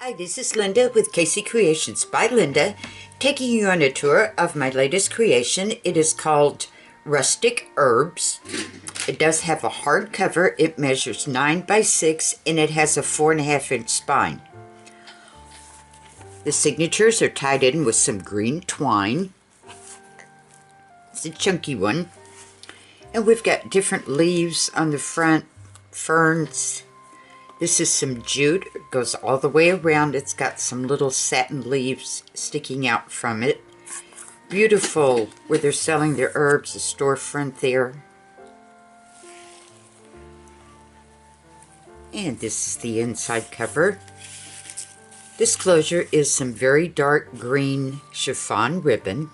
Hi, this is Linda with Casey Creations by Linda, taking you on a tour of my latest creation. It is called Rustic Herbs. It does have a hard cover. It measures 9 by 6 and it has a 4.5-inch spine. The signatures are tied in with some green twine. It's a chunky one. And we've got different leaves on the front, ferns. This is some jute. It goes all the way around. It's got some little satin leaves sticking out from it. Beautiful where they're selling their herbs, a storefront there. And this is the inside cover. This closure is some very dark green chiffon ribbon.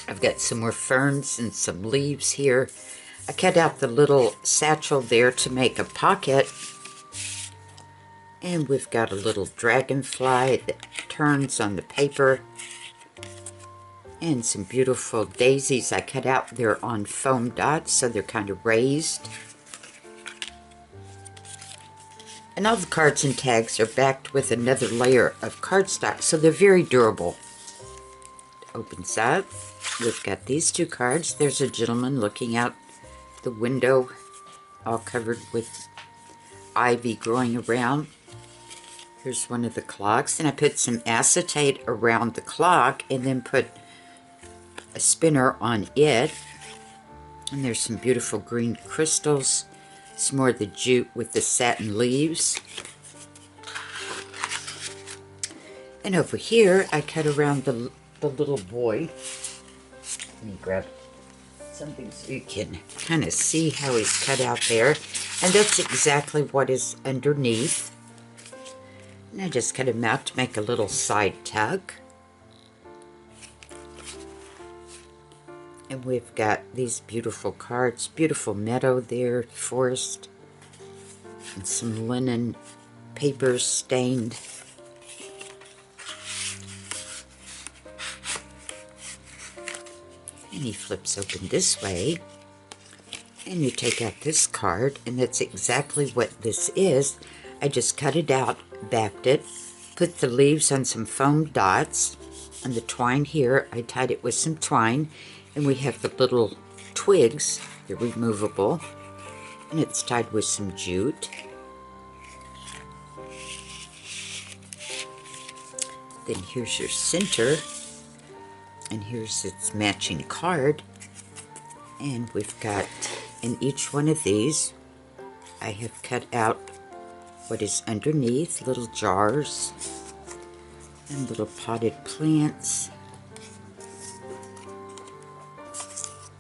I've got some more ferns and some leaves here. I cut out the little satchel there to make a pocket. And we've got a little dragonfly that turns on the paper. And some beautiful daisies I cut out. They're on foam dots, so they're kind of raised. And all the cards and tags are backed with another layer of cardstock, so they're very durable. It opens up. We've got these two cards. There's a gentleman looking out the window, all covered with ivy growing around. Here's one of the clocks, and I put some acetate around the clock and then put a spinner on it. And there's some beautiful green crystals. Some more of the jute with the satin leaves. And over here, I cut around the little boy. Let me grab something so you can kind of see how he's cut out there. And that's exactly what is underneath. And I just cut him out to make a little side tuck. And we've got these beautiful cards. Beautiful meadow there, forest. And some linen papers stained. And he flips open this way. And you take out this card, and that's exactly what this is. I just cut it out, backed it, put the leaves on some foam dots. On the twine here, I tied it with some twine, and we have the little twigs. They're removable, and it's tied with some jute. Then here's your center, and here's its matching card. And we've got, in each one of these, I have cut out what is underneath, little jars and little potted plants.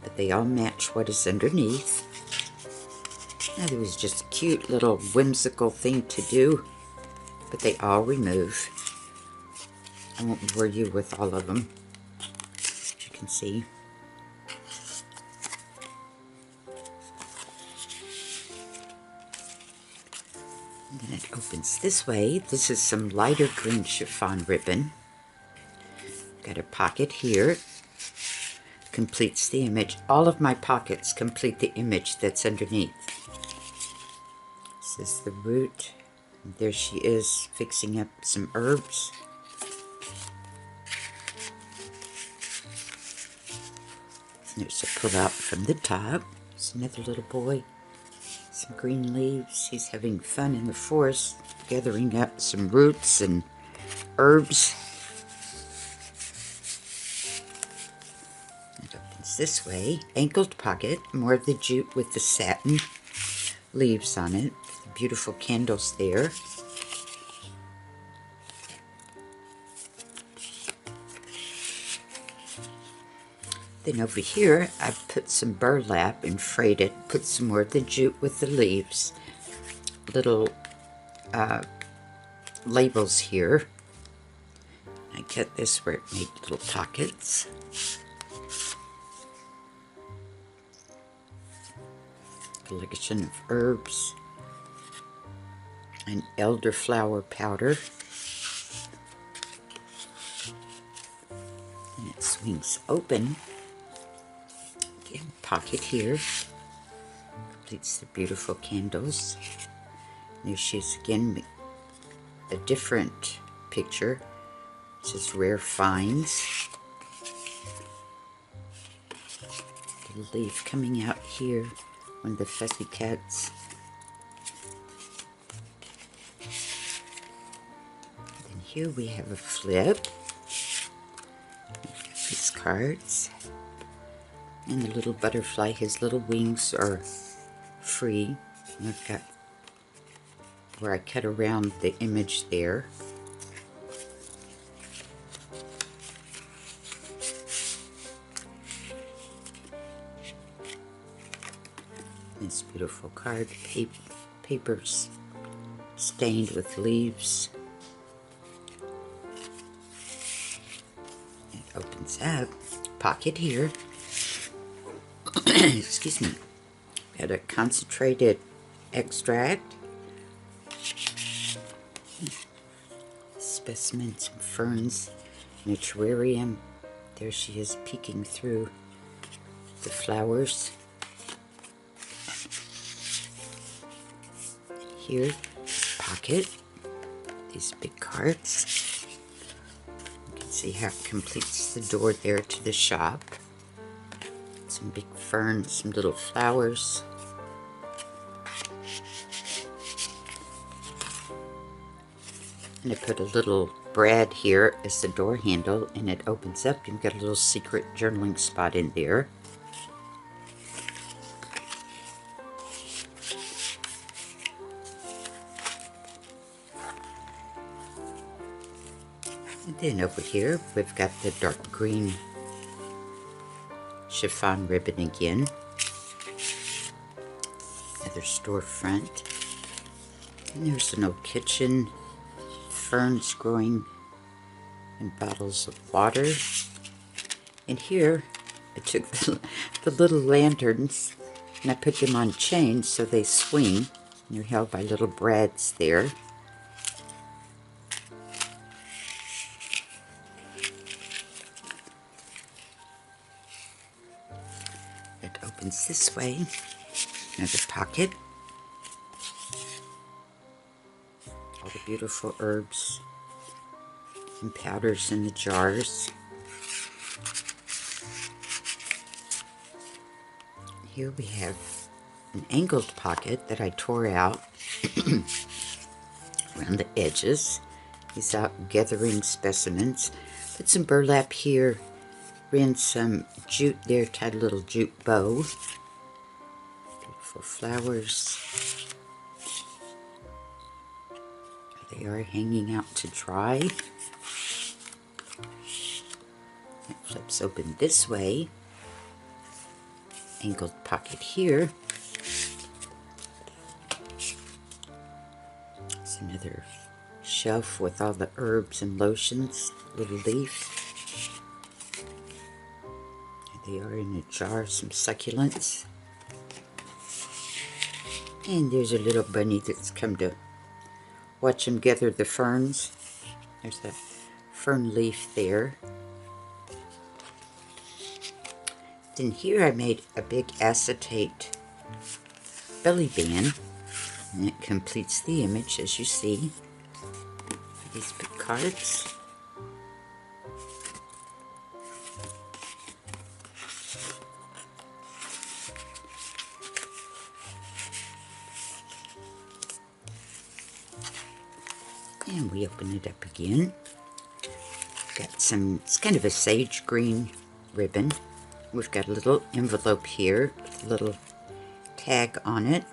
But they all match what is underneath. Now there was just a cute little whimsical thing to do, but they all remove. I won't bore you with all of them, as you can see. And then it opens this way. This is some lighter green chiffon ribbon. Got a pocket here. Completes the image. All of my pockets complete the image that's underneath. This is the root. And there she is fixing up some herbs. And there's a pull out from the top. There's another little boy. Some green leaves. He's having fun in the forest, gathering up some roots and herbs. It opens this way. Ankled pocket. More of the jute with the satin leaves on it. Beautiful candles there. Then over here, I put some burlap and frayed it, put some more of the jute with the leaves. Little labels here. I cut this where it made little pockets. Collection of herbs. An elderflower powder. And it swings open. Again, pocket here. Completes the beautiful candles. There she is again, a different picture. It says rare finds. The leaf coming out here, one of the fussy cats. Then here we have a flip. These cards. And the little butterfly, his little wings are free. And I've got where I cut around the image there. This beautiful card, papers stained with leaves. It opens up. Pocket here. Excuse me. Got a concentrated extract. Specimens, some ferns in a terrarium. There she is peeking through the flowers. Here, pocket, these big cards. You can see how it completes the door there to the shop. Some big ferns, some little flowers. And I put a little brad here as the door handle, and it opens up. You've got a little secret journaling spot in there. And then over here, we've got the dark green chiffon ribbon again. Another storefront. And there's an old kitchen. Ferns growing in bottles of water. And here, I took the little lanterns and I put them on chains so they swing. And they're held by little brads there. It opens this way. Another pocket. All the beautiful herbs and powders in the jars. Here we have an angled pocket that I tore out around the edges. He's out gathering specimens. Put some burlap here. Ran some jute there, tied a little jute bow. Beautiful flowers. They are hanging out to dry. It flips open this way. Angled pocket here. There's another shelf with all the herbs and lotions. Little leaf. They are in a jar, some succulents. And there's a little bunny that's come to watch him gather the ferns. There's that fern leaf there. Then here I made a big acetate belly band. And it completes the image, as you see. These big cards. And we open it up again. Got some, it's kind of a sage green ribbon. We've got a little envelope here with a little tag on it.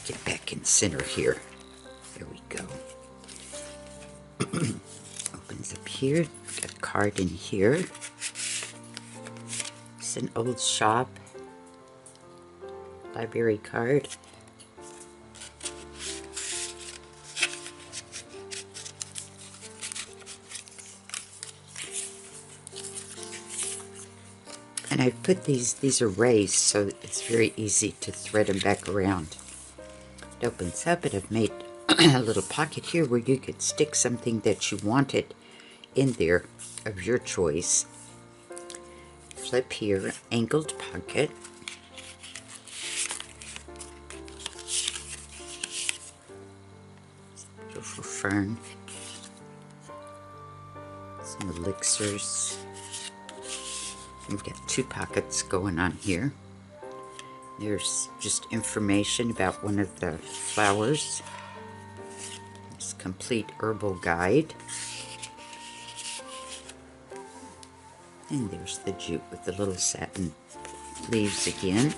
Get back in center here. There we go. Opens up here. Got a card in here. It's an old shop. Library card. And I've put these are raised, so it's very easy to thread them back around. It opens up, and I've made a little pocket here where you could stick something that you wanted in there of your choice. Flip here, angled pocket. fern. Some elixirs. We've got 2 pockets going on here. There's just information about one of the flowers. It's a complete herbal guide. And there's the jute with the little satin leaves again.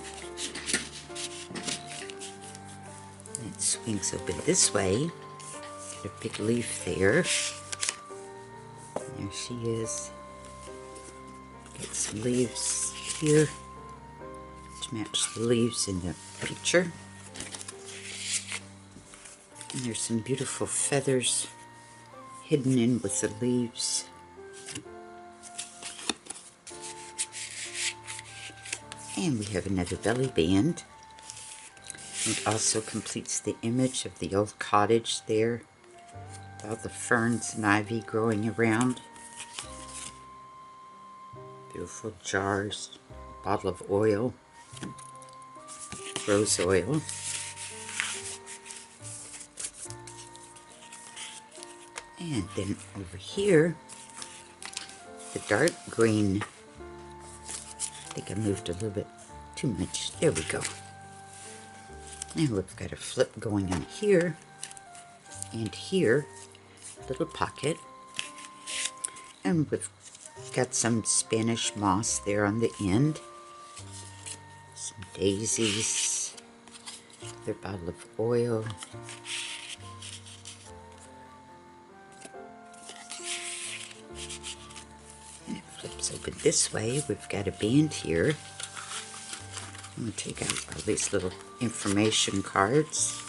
And it swings open this way. Got a big leaf there. There she is. Get some leaves here to match the leaves in the picture. And there's some beautiful feathers hidden in with the leaves. And we have another belly band. It also completes the image of the old cottage there. All the ferns and ivy growing around. Beautiful jars, bottle of oil, rose oil. And then over here, the dark green. I think I moved a little bit too much. There we go. And we've got a flip going on here and here, little pocket. And we've got some Spanish moss there on the end. Some daisies. Another bottle of oil. And it flips open this way. We've got a band here. I'm going to take out all these little information cards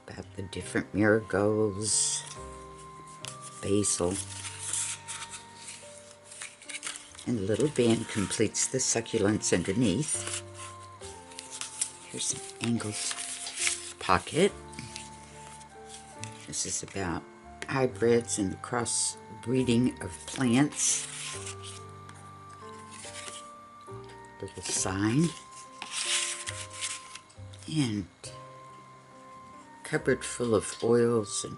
about the different marigolds, basil, and the little band completes the succulents underneath. Here's an angled pocket. This is about hybrids and the crossbreeding of plants. Little sign. And cupboard full of oils and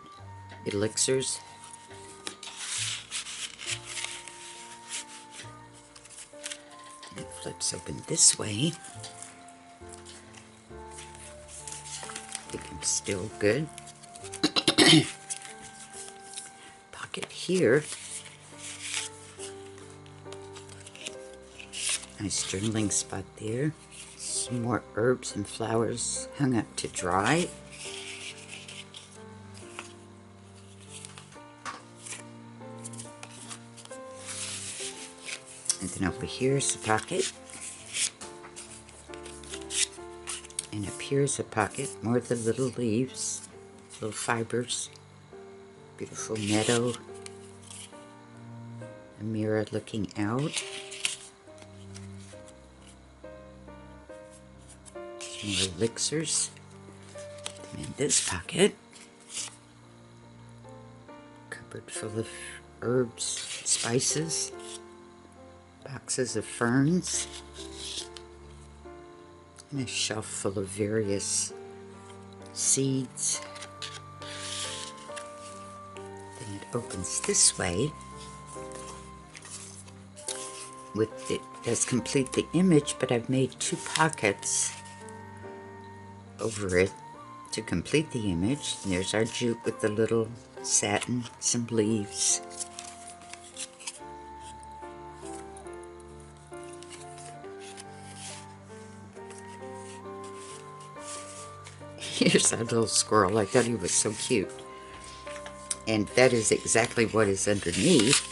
elixirs. And it flips open this way. I think I'm still good. Pocket here. Nice journaling spot there. Some more herbs and flowers hung up to dry. And then over here is a pocket. And up here is a pocket. More of the little leaves, little fibers. Beautiful meadow. A mirror looking out. Some more elixirs. And in this pocket, cupboard full of herbs, spices, boxes of ferns, and a shelf full of various seeds. Then it opens this way. It does complete the image, but I've made 2 pockets over it to complete the image. And there's our jute with the little satin, some leaves. Here's our little squirrel. I thought he was so cute. And that is exactly what is underneath.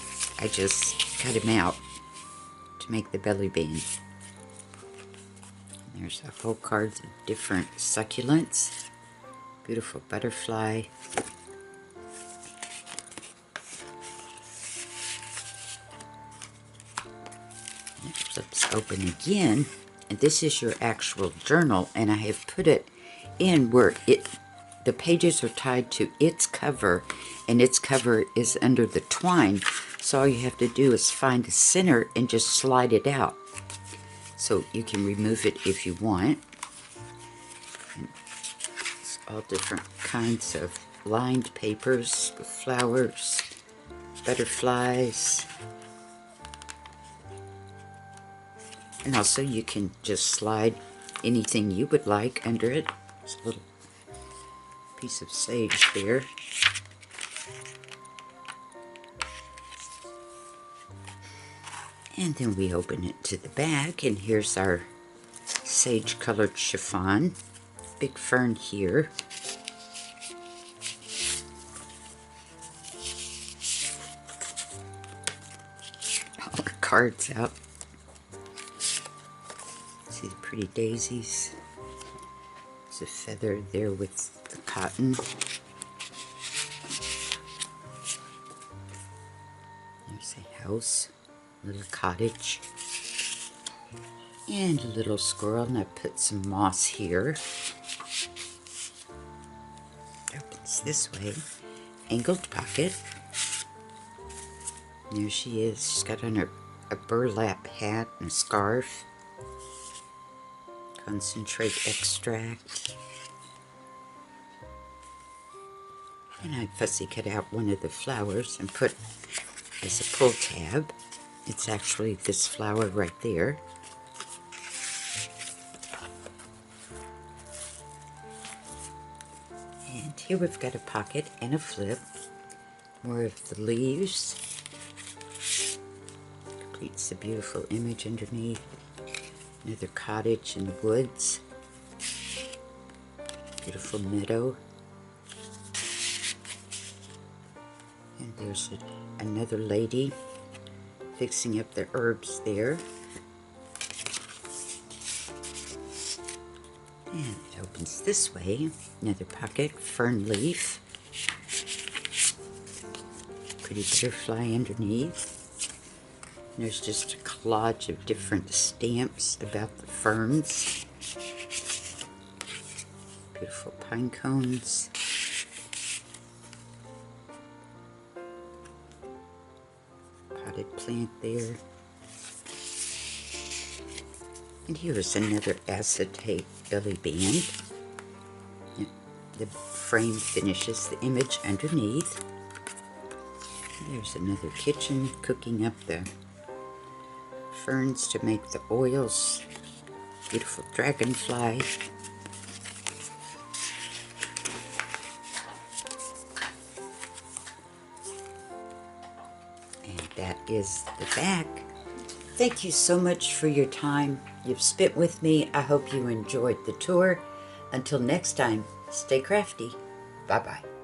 I just cut him out to make the belly band. And there's a whole cards of different succulents. Beautiful butterfly. And it flips open again. And this is your actual journal. And I have put it in where the pages are tied to its cover, and its cover is under the twine. So all you have to do is find the center and just slide it out. So you can remove it if you want. And all different kinds of lined papers with flowers, butterflies. And also you can just slide anything you would like under it. There's a little piece of sage there. And then we open it to the back, and here's our sage-colored chiffon. Big fern here. All our cards out. See the pretty daisies. There's a feather there with the cotton. There's a house, a little cottage, and a little squirrel, and I put some moss here. Opens this way. Angled pocket. There she is. She's got on her a burlap hat and a scarf. Concentrate extract. And I fussy cut out one of the flowers and put as a pull tab. It's actually this flower right there. And here we've got a pocket and a flip. More of the leaves. Completes the beautiful image underneath. Another cottage in the woods. Beautiful meadow. And there's another lady fixing up the herbs there. And it opens this way. Another pocket, fern leaf. Pretty butterfly underneath. And there's just a collage of different stamps about the ferns. Beautiful pine cones. Potted plant there. And here's another acetate belly band. The frame finishes the image underneath. There's another kitchen cooking up the ferns to make the oils. Beautiful dragonfly. And that is the back. Thank you so much for your time you've spent with me. I hope you enjoyed the tour. Until next time, stay crafty. Bye-bye.